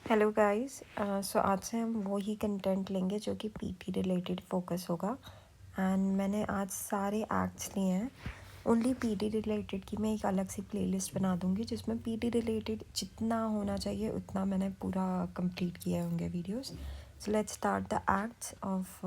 Hello guys. सो आज से हम वो ही कंटेंट लेंगे जो कि पीटी रिलेटेड फोकस होगा। एंड मैंने आज सारे एक्ट्स लिए हैं। ओनली पीटी रिलेटेड की मैं एक अलग सी प्लेलिस्ट बना दूंगी जिसमें पीटी रिलेटेड जितना होना चाहिए उतना मैंने पूरा कंप्लीट किए होंगे videos. So let's start the acts of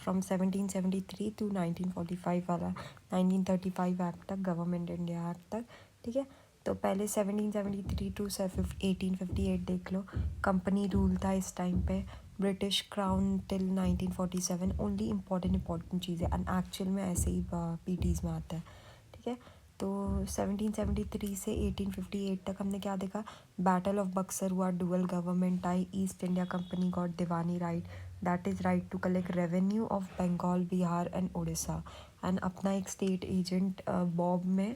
from 1773 to 1945 वाला 1935 एक्ट तक, गवर्नमेंट इंडिया एक्ट तक। ठीक है, तो पहले 1773 टू 1858 देख लो। कंपनी रूल था इस टाइम पे। British crown till 1947। Only important चीज़ें एंड एक्चुअल में ऐसे ही पीटीज़ में आता है। ठीक है, तो 1773 से 1858 तक हमने क्या देखा। बैटल ऑफ बक्सर हुआ, डुअल गवर्नमेंट आई, East India Company got Diwani right, that is right to collect revenue of Bengal, Bihar and Orissa. And अपना एक स्टेट एजेंट बॉब में,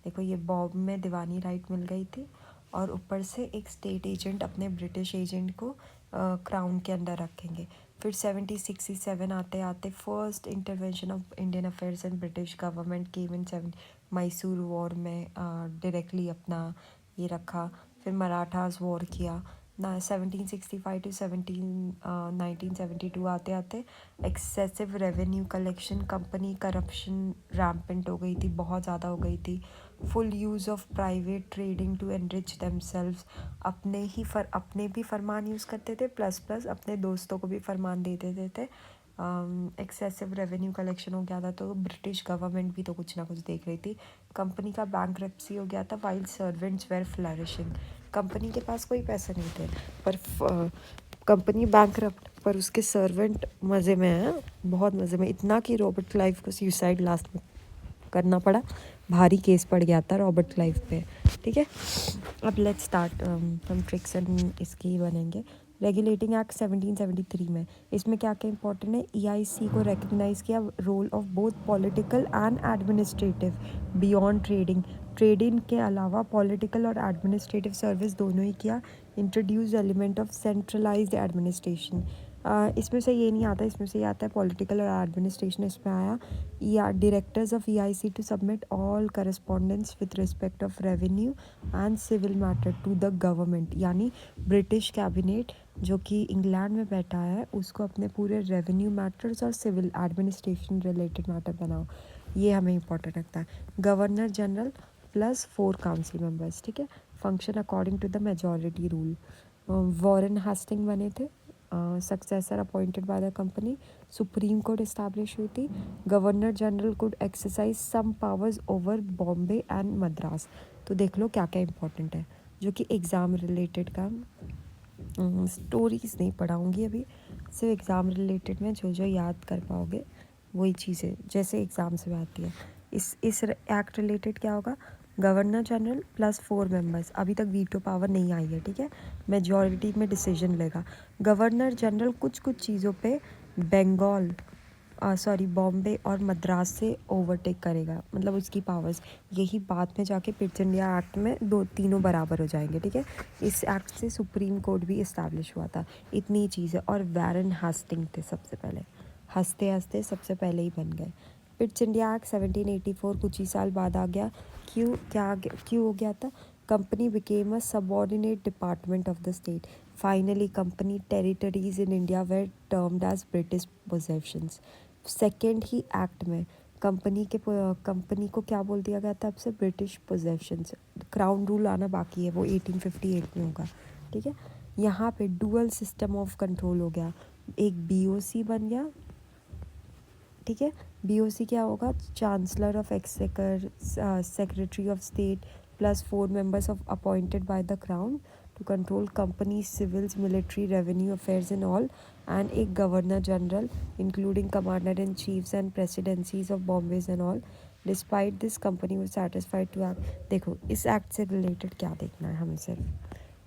देखो ये बॉब में दीवानी राइट मिल गई थी। और ऊपर से एक स्टेट एजेंट अपने ब्रिटिश एजेंट को क्राउन के अंदर रखेंगे। फिर 1767 आते आते first intervention of Indian affairs and British government came in Mysore war में डायरेक्टली अपना ये रखा। फिर मराठास वॉर किया ना। 1765 टू 1972 आते आते excessive revenue collection, company corruption rampant हो गई थी, बहुत ज़्यादा हो गई थी। Full use of private trading to enrich themselves, अपने भी फरमान यूज़ करते थे, प्लस प्लस अपने दोस्तों को भी फरमान दे देते थे। एक्सेसिव रेवेन्यू कलेक्शन हो गया था, तो ब्रिटिश गवर्नमेंट भी तो कुछ ना कुछ देख रही थी। कंपनी का बैंकरप्सी हो गया था, while servants were flourishing. Company के पास कोई पैसे नहीं थे, पर कंपनी बैंकरप्ट, पर उसके सर्वेंट मज़े में हैं, बहुत मज़े में। इतना कि रॉबर्ट क्लाइव को सुसाइड लास्ट में करना पड़ा, भारी केस पड़ गया था रॉबर्ट क्लाइव पे। ठीक है, अब लेट्स स्टार्ट। हम ट्रिक्स एंड इसकी बनेंगे। रेगुलेटिंग एक्ट 1773 में इसमें क्या क्या इंपॉर्टेंट है। ईआईसी को रिकग्नाइज़ किया role of both political and administrative beyond trading. Trading के अलावा पॉलिटिकल और एडमिनिस्ट्रेटिव सर्विस दोनों ही किया। Introduce element of centralised administration. इसमें से ये नहीं आता, इसमें से ये आता है पॉलिटिकल और एडमिनिस्ट्रेशन इसमें आया। Directors of EIC to submit all correspondence with respect of revenue and civil matter to the government, यानी ब्रिटिश कैबिनेट जो कि इंग्लैंड में बैठा है उसको अपने पूरे रेवेन्यू मैटर्स और सिविल एडमिनिस्ट्रेशन रिलेटेड मैटर बनाओ। ये हमें इंपॉर्टेंट लगता है। Governor general plus 4 council members. ठीक है, function according to the majority rule. Warren Hasting बने थे, successor appointed by the company. Supreme court establish हुई थी। Governor general could exercise some powers over Bombay and Madras. तो देख लो क्या क्या इंपॉर्टेंट है जो कि एग्ज़ाम रिलेटेड का। स्टोरीज नहीं पढ़ाऊँगी अभी, सिर्फ एग्ज़ाम रिलेटेड में जो जो याद कर पाओगे वही चीज़ें जैसे एग्ज़ाम से आती है। इस एक्ट रिलेटेड क्या होगा। गवर्नर जनरल प्लस 4 मेंबर्स, अभी तक वीटो पावर नहीं आई है। ठीक है, मेजॉरिटी में डिसीजन लेगा। गवर्नर जनरल कुछ कुछ चीज़ों पे बंगाल बॉम्बे और मद्रास से ओवरटेक करेगा, मतलब उसकी पावर्स। यही बाद में जाके पिट्स इंडिया एक्ट में दो तीनों बराबर हो जाएंगे। ठीक है, इस एक्ट से सुप्रीम कोर्ट भी इस्टेब्लिश हुआ था। इतनी चीज़ें। और वारन हास्टिंग थे सबसे पहले, हंसते हंसते सबसे पहले ही बन गए। पिट्स इंडिया एक्ट 1784 कुछ ही साल बाद आ गया। क्यों हो गया था। Company became a subordinate department of the state. Finally company territories in India were termed as British possessions. Second ही एक्ट में कंपनी को क्या बोल दिया गया था, अब से ब्रिटिश पोजेशंस। क्राउन रूल आना बाकी है, वो 1858 में होगा। ठीक है, यहाँ पे डुअल सिस्टम ऑफ कंट्रोल हो गया। एक बीओसी बन गया। ठीक है, बीओसी क्या होगा। Chancellor of exchequer, secretary of state plus 4 members of appointed by the crown to control company civils military revenue affairs in all. And एक governor general including commander in chiefs and presidencies of Bombays and all. Despite this company was satisfied to act. देखो इस act से related क्या देखना है हमें, सिर्फ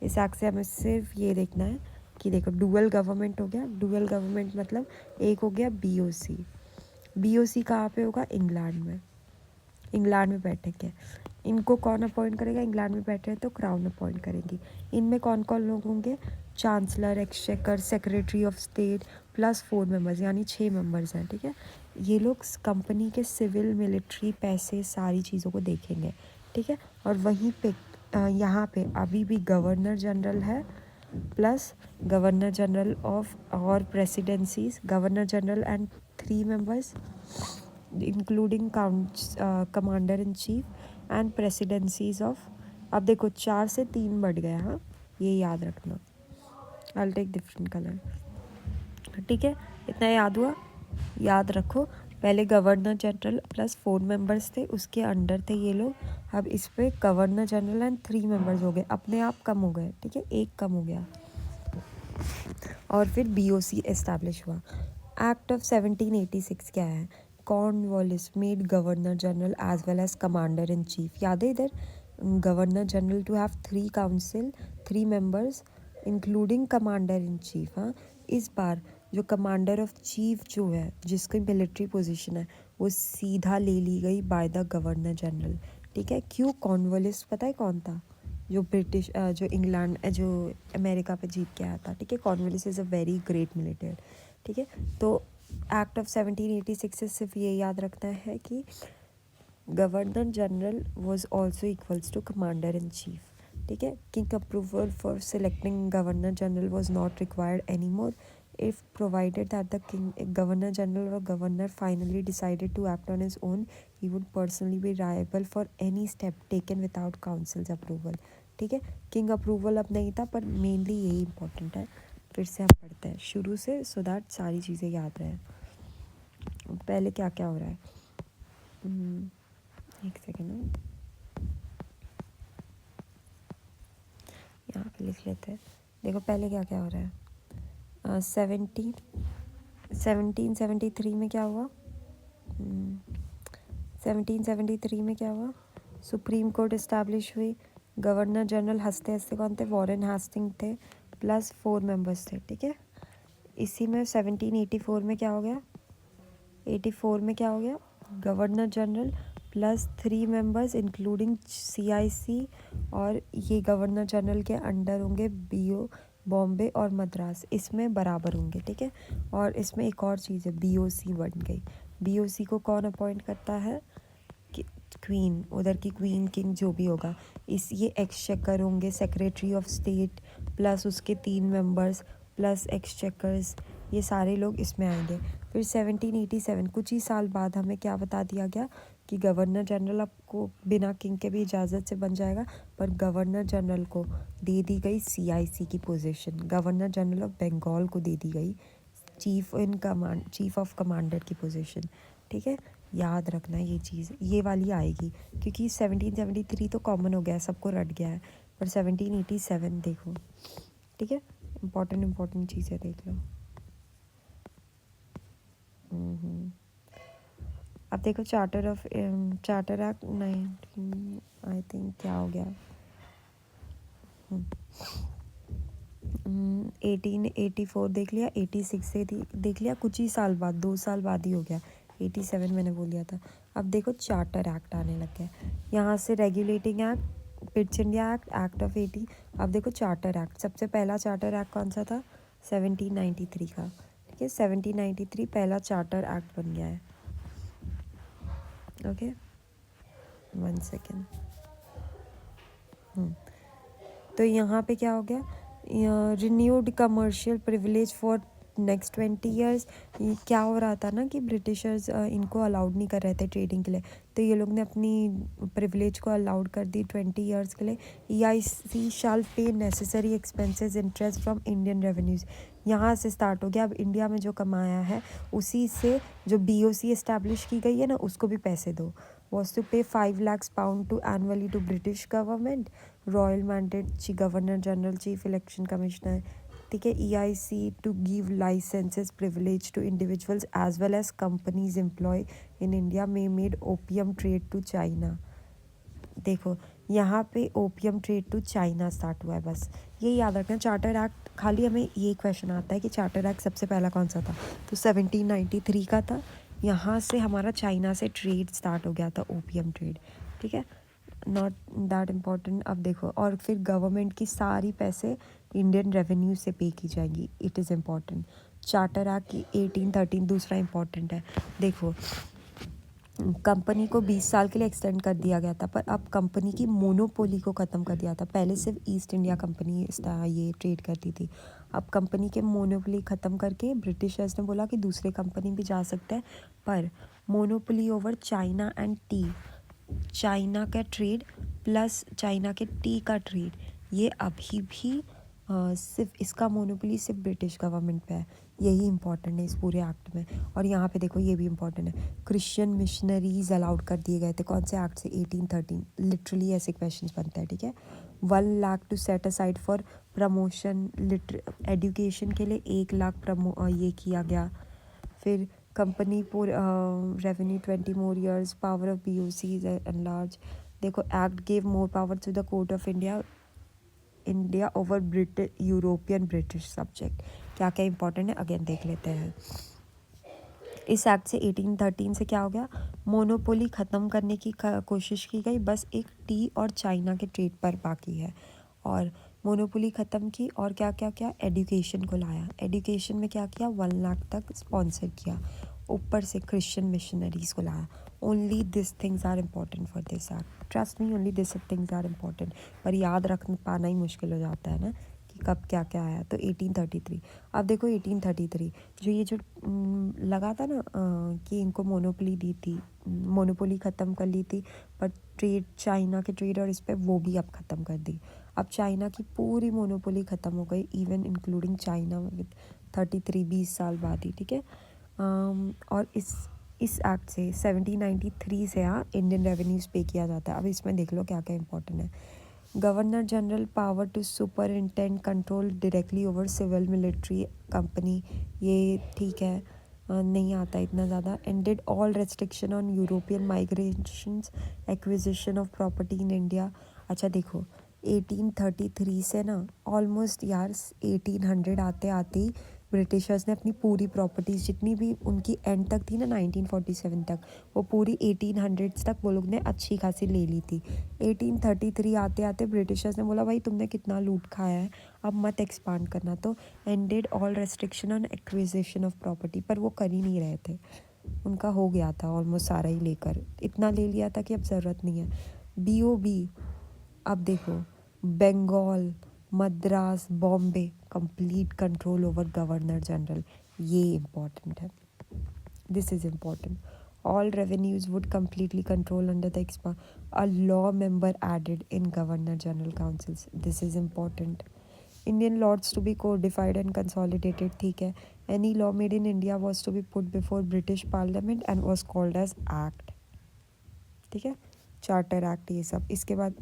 इस एक्ट से हमें सिर्फ ये देखना है कि देखो डुअल गवर्नमेंट हो गया। डुअल गवर्नमेंट मतलब एक हो गया बीओसी। बीओसी कहाँ पे होगा, इंग्लैंड में। इंग्लैंड में बैठेंगे। इनको कौन अपॉइंट करेगा, इंग्लैंड में बैठे हैं तो क्राउन अपॉइंट करेगी। इनमें कौन कौन लोग होंगे, chancellor, exchequer, secretary of state plus 4 members, यानी 6 मेंबर्स हैं। ठीक है, ये लोग कंपनी के सिविल मिलिट्री पैसे सारी चीज़ों को देखेंगे। ठीक है, और वहीं पे यहाँ पे अभी भी गवर्नर जनरल है प्लस गवर्नर जनरल ऑफ और presidencies, governor general and 3 members including commander in cheap and presidencies of. अब देखो 4 से 3 बढ़ गया, हाँ ये याद रखना। आई टेक डिफरेंट कलर, ठीक है, इतना याद हुआ। याद रखो पहले गवर्नर जनरल प्लस 4 members थे, उसके अंडर थे ये लोग। अब इस पे गवर्नर जनरल एंड 3 members हो गए, अपने आप कम हो गए, ठीक है, एक कम हो गया। और फिर बीओसी एस्टैब्लिश हुआ। एक्ट ऑफ 1786 क्या है? Cornwallis made governor general as well as commander in chief. याद है इधर governor general to have 3 council 3 members including commander in chief. हाँ, इस बार जो कमांडर ऑफ चीफ जो है, जिसकी मिलिट्री पोजीशन है, वो सीधा ले ली गई बाय द गवर्नर जनरल, ठीक है। क्यों? कॉर्नवालिस पता है कौन था? जो ब्रिटिश जो इंग्लैंड जो अमेरिका पे जीत के आया था, ठीक है। Cornwallis is a very great military, ठीक है। तो एक्ट ऑफ 1786 से सिर्फ ये याद रखना है कि governor general was also equals to commander in chief, ठीक है। King approval for selecting governor general was not required any more if provided that the king, governor general or governor finally decided to act on his own, he would personally be liable for any step taken without council's approval, ठीक है। King approval अब नहीं था, पर mainly यही important है। फिर से हम पढ़ते हैं शुरू से, सो दैट सारी चीज़ें याद रहे। पहले क्या क्या हो रहा है, एक सेकेंड यहाँ पे लिख लेते हैं। देखो पहले क्या क्या हो रहा है। 1773 में क्या हुआ? 1773 में क्या हुआ? सुप्रीम कोर्ट इस्टेब्लिश हुई। गवर्नर जनरल हंसते हंसते कौन थे? वॉरेन हास्टिंग थे, प्लस 4 members थे, ठीक है। इसी में 1784 में क्या हो गया? 84 में क्या हो गया? Governor general plus 3 members including CIC, और ये गवर्नर जनरल के अंडर होंगे BO बॉम्बे और मद्रास, इसमें बराबर होंगे, ठीक है। और इसमें एक और चीज़ है, BOC बन गई। BOC को कौन अपॉइंट करता है? क्वीन, उधर की क्वीन किंग जो भी होगा। इस ये एक्सचेकर होंगे, सेक्रेटरी ऑफ स्टेट प्लस उसके 3 members प्लस एक्सचेकर्स, ये सारे लोग इसमें आएंगे। फिर 1787 कुछ ही साल बाद हमें क्या बता दिया गया कि गवर्नर जनरल आपको बिना किंग के भी इजाज़त से बन जाएगा, पर गवर्नर जनरल को दे दी गई CIC की position, governor general of Bengal को दे दी गई चीफ ऑफ कमांडर की पोजीशन, ठीक है। याद रखना ये चीज़, ये वाली आएगी, क्योंकि 1773 तो कॉमन हो गया, सबको रट गया है, पर 1787 देखो, ठीक है। इम्पोर्टेंट चीज़ें देख लो। अब देखो चार्टर एक्ट 19 आई थिंक क्या हो गया, 1884 देख लिया, 86 से देख लिया, कुछ ही साल बाद 2 साल बाद ही हो गया, 87 मैंने बोल दिया था। अब देखो चार्टर एक्ट आने लग गया, यहाँ से regulating act, Pitt's India act, act of 80। अब देखो चार्टर एक्ट, सबसे पहला चार्टर एक्ट कौन सा था? 1793 का, ठीक है। 1793 पहला चार्टर एक्ट बन गया है, ओके। 1 सेकेंड। तो यहाँ पे क्या हो गया? Renewed commercial privilege for next 20 years। क्या हो रहा था ना कि ब्रिटिशर्स इनको अलाउड नहीं कर रहे थे ट्रेडिंग के लिए, तो ये लोग ने अपनी प्रिविलेज को अलाउड कर दी 20 years के लिए। EIC शाल पे necessary expenses interest from Indian revenues, यहाँ से स्टार्ट हो गया। अब इंडिया में जो कमाया है उसी से जो BOC इस्टेब्लिश की गई है ना, उसको भी पैसे दो। वॉज टू पे 5 lakhs pound to annually to British government, royal mandate governor general chief election commissioner, ठीक है। EIC to give licences privilege to individuals as well as companies employ in India में made opium trade to China. देखो यहाँ पे opium trade to China start हुआ है, बस ये याद रखना। चार्टर एक्ट, खाली हमें ये क्वेश्चन आता है कि चार्टर एक्ट सबसे पहला कौन सा था, तो 1793 का था। यहाँ से हमारा चाइना से ट्रेड स्टार्ट हो गया था, ओपियम ट्रेड, ठीक है, नॉट दैट इम्पॉर्टेंट। अब देखो, और फिर गवर्नमेंट की सारी पैसे इंडियन रेवेन्यू से पे की जाएंगी, it is important. Charter act की 1813 दूसरा इम्पॉर्टेंट है। देखो कंपनी को 20 साल के लिए एक्सटेंड कर दिया गया था, पर अब कंपनी की मोनोपोली को ख़त्म कर दिया था। पहले सिर्फ ईस्ट इंडिया कंपनी ये ट्रेड करती थी। अब कंपनी के मोनोपोली ख़त्म करके ब्रिटिशर्स ने बोला कि दूसरे कंपनी भी जा सकते हैं, पर monopoly over China and T, China का ट्रेड प्लस चाइना के टी का ट्रेड, ये अभी भी सिर्फ इसका मोनोपोली सिर्फ ब्रिटिश गवर्नमेंट पे है। यही इंपॉर्टेंट है इस पूरे एक्ट में। और यहाँ पे देखो ये भी इंपॉर्टेंट है, क्रिश्चियन मिशनरीज अलाउड कर दिए गए थे। कौन से एक्ट से? 1813। लिटरली ऐसे क्वेश्चंस बनते हैं, ठीक है। 1 lakh to set aside for promotion, education के लिए 1 लाख ये किया गया। फिर company poor revenue 20 more years, power of BOCs and large. देखो act gave more power to the court of India over European British subject. क्या क्या इंपॉर्टेंट है अगेन देख लेते हैं। इस एक्ट से 1813 से क्या हो गया? मोनोपोली ख़त्म करने की कोशिश की गई, बस एक टी और चाइना के ट्रेड पर बाकी है। और मोनोपोली ख़त्म की, और क्या क्या क्या? एजुकेशन को लाया। एजुकेशन में क्या किया? 1 लाख तक स्पॉन्सर किया। ऊपर से क्रिश्चियन मिशनरीज को लाया। Only this things are important for this act, trust me, only this things are important. पर याद रख पाना ही मुश्किल हो जाता है ना कि कब क्या क्या आया। तो 1833। अब देखो 1833 जो ये जो लगा था ना कि इनको मोनोपोली दी थी, मोनोपोली ख़त्म कर ली थी, पर ट्रेड, चाइना के ट्रेड और इस पर वो भी अब ख़त्म कर दी। अब चाइना की पूरी मोनोपोली ख़त्म हो गई, इवन इंक्लूडिंग चाइना विद 33, 20 साल बाद ही, ठीक है। और इस एक्ट से 1793 से इंडियन रेवेन्यूज़ पे किया जाता है। अब इसमें देख लो क्या क्या इंपॉर्टेंट है। Governor general power to superintend control directly over civil military company, ये ठीक है, नहीं आता इतना ज़्यादा। Ended all restriction on European migrations, acquisition of property in India. अच्छा देखो 1833 से ना ऑलमोस्ट यार 1800 आते आते ही ब्रिटिशर्स ने अपनी पूरी प्रॉपर्टीज़ जितनी भी उनकी एंड तक थी ना 1947 तक, वो पूरी 1800 तक वो लोग ने अच्छी खासी ले ली थी। 1833 आते आते ब्रिटिशर्स ने बोला भाई तुमने कितना लूट खाया है, अब मत एक्सपांड करना। तो ended all restriction on acquisition of property, पर वो कर ही नहीं रहे थे। उनका हो गया था ऑलमोस्ट सारा ही लेकर, इतना ले लिया था कि अब ज़रूरत नहीं है। BOB, अब देखो Bengal, Madras, Bombay, complete control over governor general, ये इम्पॉर्टेंट है, this is important. All revenues would completely control under the a law member added in Governor General Councils. This is important. Indian laws to be codified and consolidated, ठीक है। Any law made in India was to be put before British Parliament and was called as Act, ठीक है। Charter act ये सब। इसके बाद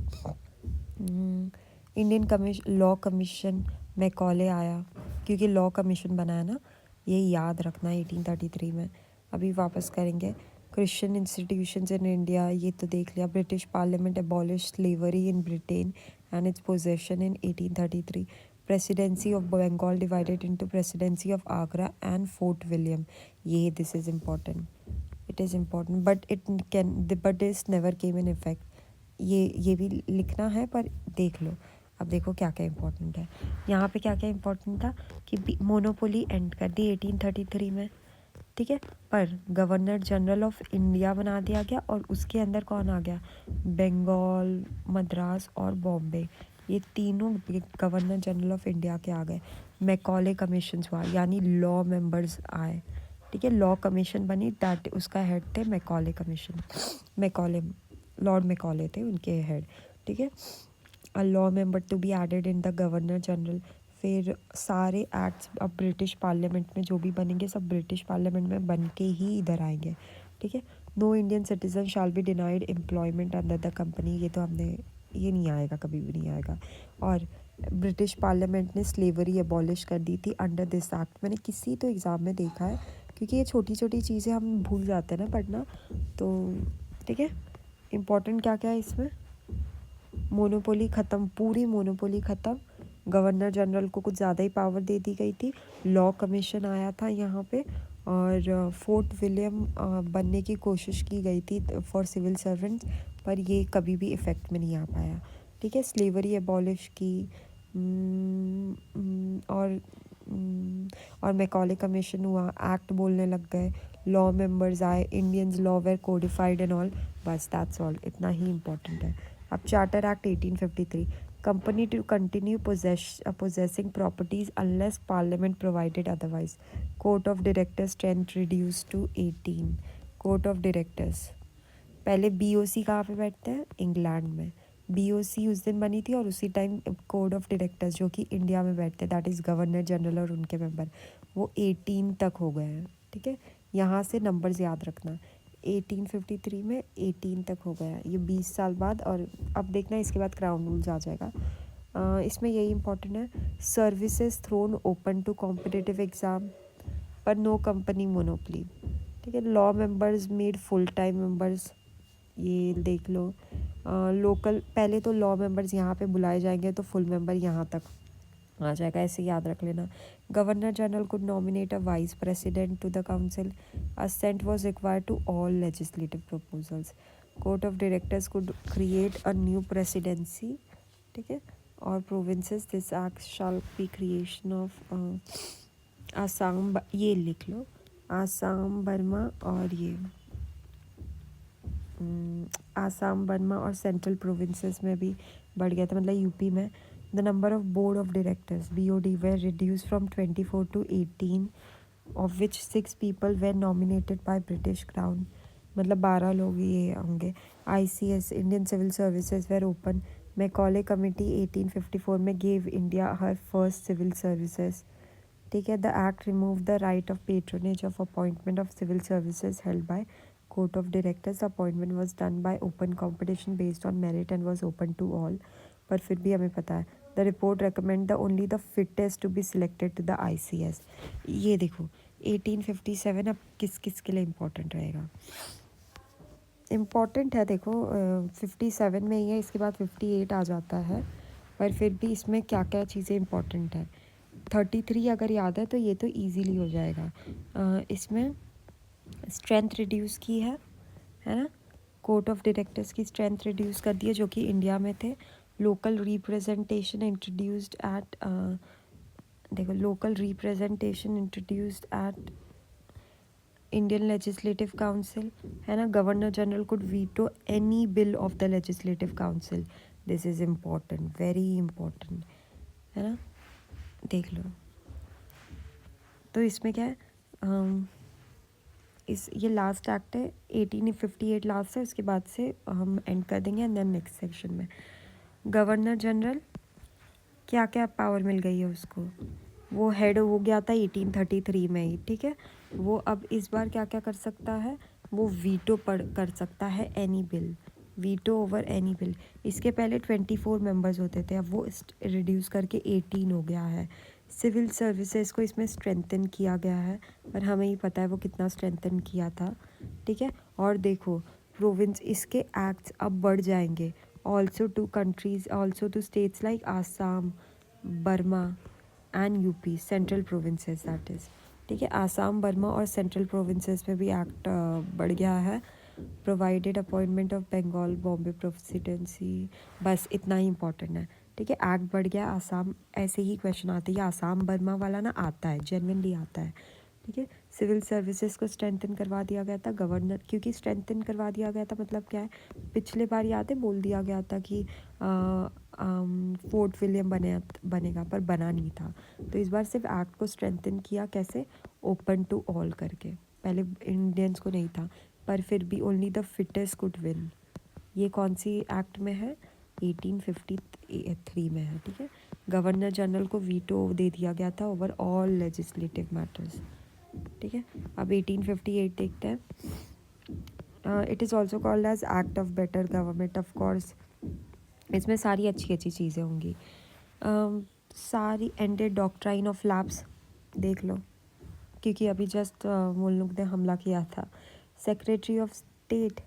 Indian law commission Macaulay आया, क्योंकि लॉ कमीशन बनाया ना, ये याद रखना 1833 में। अभी वापस करेंगे। क्रिश्चियन इंस्टीट्यूशंस इन इंडिया, ये तो देख लिया। British parliament abolish slavery in Britain and its possession in 1833। Presidency of Bengal divided into presidency of Agra and Fort William, ये this is important, it is important, but this never came in effect. ये भी लिखना है, पर देख लो। अब देखो क्या क्या इंपॉर्टेंट है यहाँ पे। क्या क्या इंपॉर्टेंट था कि मोनोपोली एंड कर दी 1833 में, ठीक है। पर गवर्नर जनरल ऑफ इंडिया बना दिया गया, और उसके अंदर कौन आ गया? बंगाल, मद्रास और बॉम्बे, ये तीनों गवर्नर जनरल ऑफ इंडिया के आ गए। मैकॉले कमीशन हुआ, यानी लॉ मेंबर्स आए, ठीक है। लॉ कमीशन बनी, दैट उसका हेड थे Macaulay commission, Macaulay, Lord Macaulay थे उनके हेड, ठीक है। A law member to be added in the governor general. फिर सारे एक्ट्स अब ब्रिटिश पार्लियामेंट में जो भी बनेंगे सब ब्रिटिश पार्लियामेंट में बन के ही इधर आएंगे, ठीक है। No Indian citizen shall be denied employment under the company, ये तो हमने, ये नहीं आएगा, कभी भी नहीं आएगा। और ब्रिटिश पार्लियामेंट ने स्लेवरी एबॉलिश कर दी थी अंडर दिस एक्ट। मैंने किसी तो एग्ज़ाम में देखा है, क्योंकि ये छोटी छोटी चीज़ें हम भूल जाते हैं ना पढ़ना, तो ठीक है। इम्पॉर्टेंट क्या क्या है इसमें? मोनोपोली ख़त्म, पूरी मोनोपोली ख़त्म। गवर्नर जनरल को कुछ ज़्यादा ही पावर दे दी गई थी। लॉ कमीशन आया था यहाँ पे, और फोर्ट विलियम बनने की कोशिश की गई थी फॉर सिविल सर्वेंट्स, पर ये कभी भी इफ़ेक्ट में नहीं आ पाया, ठीक है। स्लेवरी एबॉलिश की, और मैकॉले कमीशन हुआ, एक्ट बोलने लग गए, लॉ मेंबर्स आए, Indians law were codified and all, बस दैट्स ऑल, इतना ही इम्पोर्टेंट है। अब charter act 1853, company to continue possessing properties unless parliament provided otherwise, court of directors strength reduce to 18। Court of directors पहले BOC कहाँ पे बैठते हैं, इंग्लैंड में। बीओसी उस दिन बनी थी और उसी टाइम कोड ऑफ डायरेक्टर्स जो कि इंडिया में बैठते हैं, दैट इज़ गवर्नर जनरल और उनके मेंबर, वो 18 तक हो गए हैं। ठीक है, यहाँ से नंबर्स याद रखना, 1853 में 18 तक हो गया, ये 20 साल बाद। और अब देखना इसके बाद क्राउन रूल्स आ जाएगा। इसमें यही इंपॉर्टेंट है, services thrown open to competitive exam पर नो कंपनी मोनोपली। ठीक है, law members made full time members, ये देख लो। लोकल पहले तो लॉ मेंबर्स यहाँ पे बुलाए जाएंगे तो फुल मेंबर यहाँ तक आ जाएगा, ऐसे याद रख लेना। Governor general could nominate a vice president to the council, assent was required to all legislative proposals, court of directors could create a new presidency. ठीक है, और provinces, this act shall be creation of Assam, ये लिख लो, Assam Burma और ये Assam Burma और central provinces में भी बढ़ गया था, मतलब यूपी में। The number of board of directors BOD were reduce from 24 to 18, of which 6 people were nominated by British crown, मतलब 12 लोग ये होंगे। ICS Indian civil services were open, Macaulay committee 1854 में gave India her first civil services. ठीक है, the act remove the right of patronage of appointment of civil services held by court of directors, appointment was done by open competition based on merit and was open to all, पर फिर भी हमें पता है। The report recommend the only the fittest to be selected to the ICS. ये देखो 1857 अब किस किस के लिए इम्पोर्टेंट रहेगा, इम्पॉर्टेंट है देखो, 57 में ही है, इसके बाद 58 आ जाता है, पर फिर भी इसमें क्या क्या चीज़ें इम्पॉर्टेंट है। 33 अगर याद है तो ये तो इजीली हो जाएगा। इसमें स्ट्रेंथ रिड्यूस की है ना, कोर्ट ऑफ डायरेक्टर्स की स्ट्रेंथ रिड्यूस कर दी है जो कि इंडिया में थे। लोकल रिप्रेजेंटेशन इंट्रोड्यूस्ड एट, देखो local representation introduced at Indian legislative council, है ना। Governor general could veto any bill of the legislative council, this is important, very important, है ना, देख लो। तो इसमें क्या है, ये लास्ट एक्ट है, 1858 लास्ट है, उसके बाद से हम एंड कर देंगे एंड देन नेक्स्ट सेक्शन में। गवर्नर जनरल क्या क्या पावर मिल गई है उसको, वो हेड हो गया था 1833 में ही। ठीक है, वो अब इस बार क्या क्या कर सकता है, वो वीटो कर सकता है any bill, veto over any bill. इसके पहले 24 मेंबर्स होते थे, अब वो रिड्यूस करके 18 हो गया है। सिविल सर्विसेज को इसमें स्ट्रेंथन किया गया है, पर हमें ही पता है वो कितना स्ट्रेंथन किया था। ठीक है, और देखो प्रोविंस, इसके एक्ट्स अब बढ़ जाएंगे, also to countries, also to states like Assam, Burma and UP, central provinces that is. ठीक है, आसाम, बर्मा और सेंट्रल प्रोविंसेस में भी एक्ट बढ़ गया है। Provided appointment of Bengal Bombay presidency, बस इतना ही इंपॉर्टेंट है। ठीक है, एक्ट बढ़ गया, आसाम, ऐसे ही क्वेश्चन आते हैं, आसाम बर्मा वाला ना आता है, जेन्युइनली आता है। ठीक है, सिविल सर्विसेज को स्ट्रेंथन करवा दिया गया था गवर्नर, क्योंकि स्ट्रेंथन करवा दिया गया था मतलब क्या है, पिछले बार याद है बोल दिया गया था कि फोर्ट विलियम बनेगा, पर बना नहीं था। तो इस बार सिर्फ एक्ट को स्ट्रेंथन किया, कैसे, ओपन टू ऑल करके, पहले इंडियंस को नहीं था, पर फिर भी only the fittest could win. ये कौन सी एक्ट में है, 1853 में है। ठीक है, गवर्नर जनरल को वीटो दे दिया गया था ओवर ऑल लेजिस्लेटिव मैटर्स। ठीक है, अब 1858 देखते हैं। It is also called as act of better government, of course इसमें सारी अच्छी अच्छी चीज़ें होंगी। सारी एंडेड डॉक्ट्राइन ऑफ लैप्स, देख लो, क्योंकि अभी जस्ट मुल्क ने हमला किया था। सेक्रेटरी ऑफ स्टेट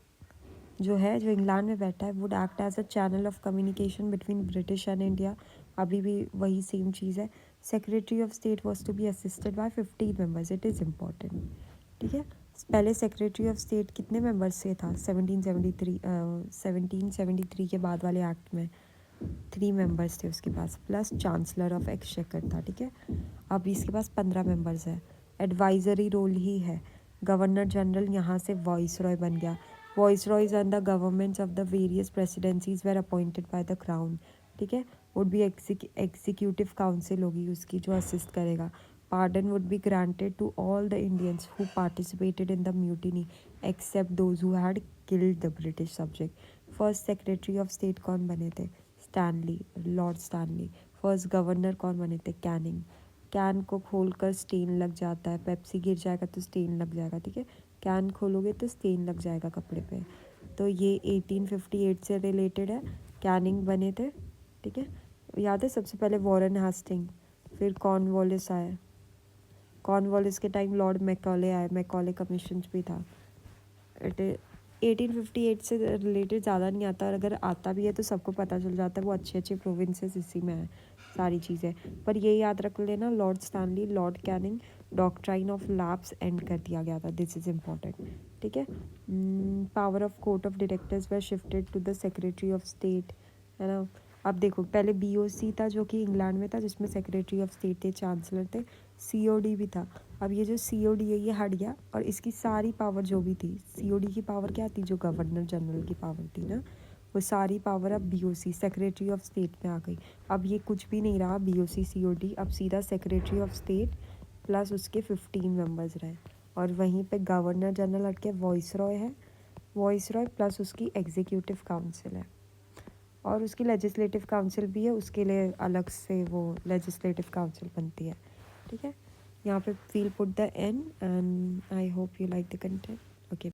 जो है, जो इंग्लैंड में बैठा है, would act as a channel of communication between British and India, अभी भी वही सेम चीज़ है। Secretary of state was to be assisted by 15 members, it is important. ठीक है, पहले सेक्रेटरी ऑफ स्टेट कितने मेंबर्स से था, 1773 के बाद वाले एक्ट में 3 मेंबर्स थे उसके पास, प्लस चांसलर ऑफ एक्सचेकर था। ठीक है, अब इसके पास 15 मेंबर्स है, एडवाइजरी रोल ही है। गवर्नर जनरल यहाँ से वॉइस रॉय बन गया। Viceroys and the governments of the various presidencies were appointed by the crown. ठीक है, वुड बी एग्जीक्यूटिव काउंसिल होगी उसकी जो असिस्ट करेगा। Pardon would be granted to all the Indians who participated in the mutiny except those who had killed the British subject. First secretary of state कौन बने थे? Stanley, lord Stanley. First governor कौन बने थे? Canning. Can को खोलकर stand लग जाता है, पेप्सी गिर जाएगा तो स्टेन लग जाएगा। ठीक है, कैन खोलोगे तो स्टेन लग जाएगा कपड़े पे। तो ये 1858 से रिलेटेड है। कैनिंग बने थे। ठीक है, याद है सबसे पहले वॉरेन हास्टिंग, फिर कॉर्नवालिस आए। कॉर्नवालिस के टाइम लॉर्ड मैकॉले आए, मैकॉले कमीशन भी था। 1858 से रिलेटेड ज़्यादा नहीं आता, और अगर आता भी है तो सबको पता चल जाता है, वो अच्छे अच्छे प्रोविंसेस इसी में है सारी चीज़ें। पर ये याद रख लेना, lord Stanley, lord Canning, doctrine of lapse and कर दिया गया था, दिस इज़ इम्पॉर्टेंट। ठीक है, power of court of directors were shifted to the secretary of state, है ना। अब देखो, पहले बीओसी था जो कि इंग्लैंड में था, जिसमें सेक्रेटरी ऑफ स्टेट थे, चांसलर थे, सीओडी भी था। अब ये जो सीओडी है ये हट गया, और इसकी सारी पावर जो भी थी, सीओडी की पावर क्या थी, जो गवर्नर जनरल की पावर थी ना, वो सारी पावर अब बीओसी सेक्रेटरी ऑफ स्टेट में आ गई। अब ये कुछ भी नहीं रहा बीओसी सीओडी, अब सीधा सेक्रेटरी ऑफ स्टेट प्लस उसके 15 मेंबर्स रहे। और वहीं पे गवर्नर जनरल हट के वॉइस रॉय है, वॉइस रॉय प्लस उसकी एग्जीक्यूटिव काउंसिल है, और उसकी लेजिस्लेटिव काउंसिल भी है, उसके लिए अलग से वो लेजिस्लेटिव काउंसिल बनती है। ठीक है, यहाँ पे we'll put the end, and I hope you like the content.